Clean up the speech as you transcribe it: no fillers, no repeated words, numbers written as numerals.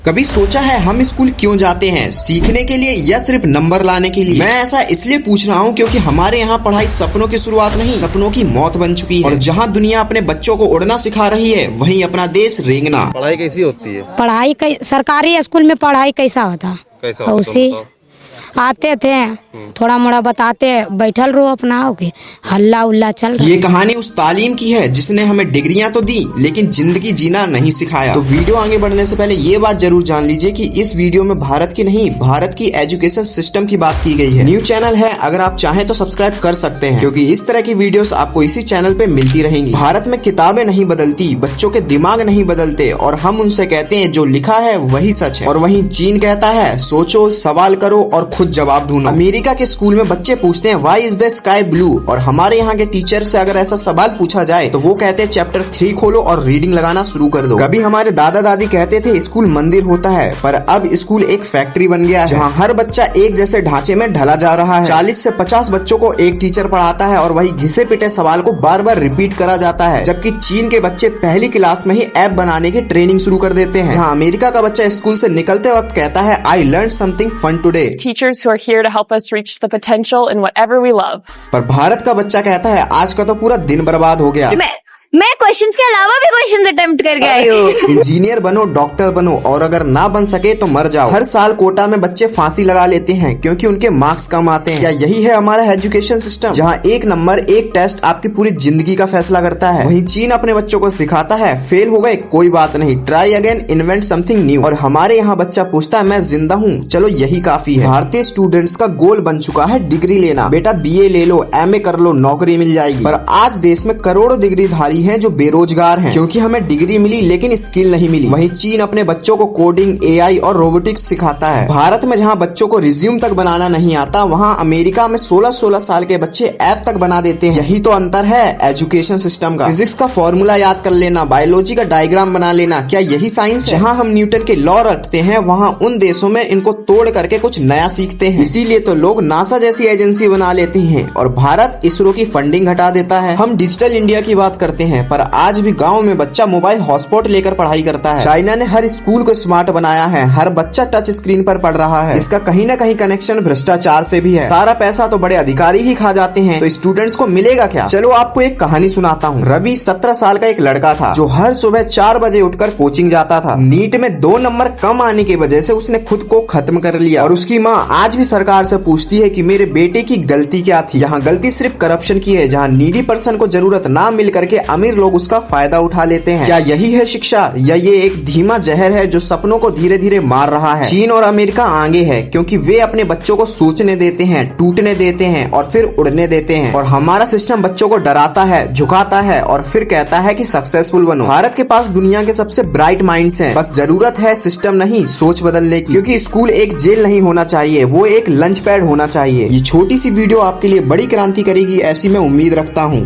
कभी सोचा है हम स्कूल क्यों जाते हैं? सीखने के लिए या सिर्फ नंबर लाने के लिए? मैं ऐसा इसलिए पूछ रहा हूँ क्योंकि हमारे यहाँ पढ़ाई सपनों की शुरुआत नहीं, सपनों की मौत बन चुकी है। और जहाँ दुनिया अपने बच्चों को उड़ना सिखा रही है, वहीं अपना देश रेंगना। पढ़ाई कैसी होती है? पढ़ाई सरकारी स्कूल में पढ़ाई कैसा होता? उसी आते थे, थोड़ा मोड़ा बताते, बैठल रहो अपना होके, हल्ला उल्ला चल रहा। ये कहानी उस तालीम की है जिसने हमें डिग्रियां तो दी लेकिन जिंदगी जीना नहीं सिखाया। तो वीडियो आगे बढ़ने से पहले ये बात जरूर जान लीजिए कि इस वीडियो में भारत की नहीं, भारत की एजुकेशन सिस्टम की बात की गई है। न्यू चैनल है, अगर आप चाहें तो सब्सक्राइब कर सकते हैं क्योंकि इस तरह की वीडियोस आपको इसी चैनल पे मिलती रहेंगी। भारत में किताबें नहीं बदलती, बच्चों के दिमाग नहीं बदलते और हम उनसे कहते हैं जो लिखा है वही सच है। और वहीं चीन कहता है सोचो, सवाल करो और खुद जवाब ढूंढो। अमेरिका के स्कूल में बच्चे पूछते हैं why is the sky blue, और हमारे यहाँ के टीचर से अगर ऐसा सवाल पूछा जाए तो वो कहते हैं चैप्टर 3 खोलो और रीडिंग लगाना शुरू कर दो। कभी हमारे दादा दादी कहते थे स्कूल मंदिर होता है, पर अब स्कूल एक फैक्ट्री बन गया है जहाँ हर बच्चा एक जैसे ढांचे में ढला जा रहा है। 40 से 50 बच्चों को एक टीचर पढ़ाता है और वही घिसे पिटे सवाल को बार बार रिपीट करा जाता है। जबकि चीन के बच्चे पहली क्लास में ही ऐप बनाने की ट्रेनिंग शुरू कर देते हैं। जहाँ अमेरिका का बच्चा स्कूल से निकलते वक्त कहता है I learn something fun today. Teachers who are here to help us reach the potential in whatever we love. पर भारत का बच्चा कहता है आज का तो पूरा दिन बर्बाद हो गया। मैं क्वेश्चंस के अलावा भी क्वेश्चंस अटेम्प्ट करके आई हूँ। इंजीनियर बनो, डॉक्टर बनो और अगर ना बन सके तो मर जाओ। हर साल कोटा में बच्चे फांसी लगा लेते हैं क्योंकि उनके मार्क्स कम आते हैं। क्या यही है हमारा एजुकेशन सिस्टम जहाँ एक नंबर एक टेस्ट आपकी पूरी जिंदगी का फैसला करता है? वहीं चीन अपने बच्चों को सिखाता है फेल हो गए कोई बात नहीं, try again, invent something new. और हमारे यहाँ बच्चा पूछता है मैं जिंदा हूँ, चलो यही काफी है। भारतीय स्टूडेंट्स का गोल बन चुका है डिग्री लेना। बेटा BA ले लो, MA कर लो, नौकरी मिल जाएगी। पर आज देश में करोड़ों डिग्रीधारी हैं जो बेरोजगार हैं क्योंकि हमें डिग्री मिली लेकिन स्किल नहीं मिली। वहीं चीन अपने बच्चों को कोडिंग, AI और रोबोटिक्स सिखाता है। भारत में जहां बच्चों को रिज्यूम तक बनाना नहीं आता, वहां अमेरिका में 16-16 साल के बच्चे ऐप तक बना देते हैं। यही तो अंतर है एजुकेशन सिस्टम का। फिजिक्स का फॉर्मूला याद कर लेना, बायोलॉजी का डायग्राम बना लेना, क्या यही साइंस है? जहां हम न्यूटन के लॉ रटते हैं वहां उन देशों में इनको तोड़ करके कुछ नया सीखते हैं। इसीलिए तो लोग नासा जैसी एजेंसी बना लेते हैं और भारत इसरो की फंडिंग घटा देता है। हम डिजिटल इंडिया की बात करते हैं पर आज भी गांव में बच्चा मोबाइल हॉटस्पॉट लेकर पढ़ाई करता है। चाइना ने हर स्कूल को स्मार्ट बनाया है, हर बच्चा टच स्क्रीन पर पढ़ रहा है। इसका कहीं न कहीं कनेक्शन भ्रष्टाचार से भी है। सारा पैसा तो बड़े अधिकारी ही खा जाते हैं, तो स्टूडेंट्स को मिलेगा क्या? चलो आपको एक कहानी सुनाता हूँ। रवि 17 साल का एक लड़का था जो हर सुबह 4 बजे उठकर कोचिंग जाता था। नीट में 2 नंबर कम आने की वजह से उसने खुद को खत्म कर लिया और उसकी माँ आज भी सरकार से पूछती है कि मेरे बेटे की गलती क्या थी। यहाँ गलती सिर्फ करप्शन की है, जहाँ नीडी पर्सन को जरूरत ना मिल करके अमीर लोग उसका फायदा उठा लेते हैं। क्या यही है शिक्षा या ये एक धीमा जहर है जो सपनों को धीरे धीरे मार रहा है? चीन और अमेरिका आगे है क्योंकि वे अपने बच्चों को सोचने देते हैं, टूटने देते हैं और फिर उड़ने देते हैं। और हमारा सिस्टम बच्चों को डराता है, झुकाता है और फिर कहता है कि सक्सेसफुल बनो। भारत के पास दुनिया के सबसे ब्राइट माइंड्स हैं, बस जरूरत है सिस्टम नहीं सोच बदलने की। क्योंकि स्कूल एक जेल नहीं होना चाहिए, वो एक लंच पैड होना चाहिए। ये छोटी सी वीडियो आपके लिए बड़ी क्रांति करेगी ऐसी मैं उम्मीद रखता हूँ।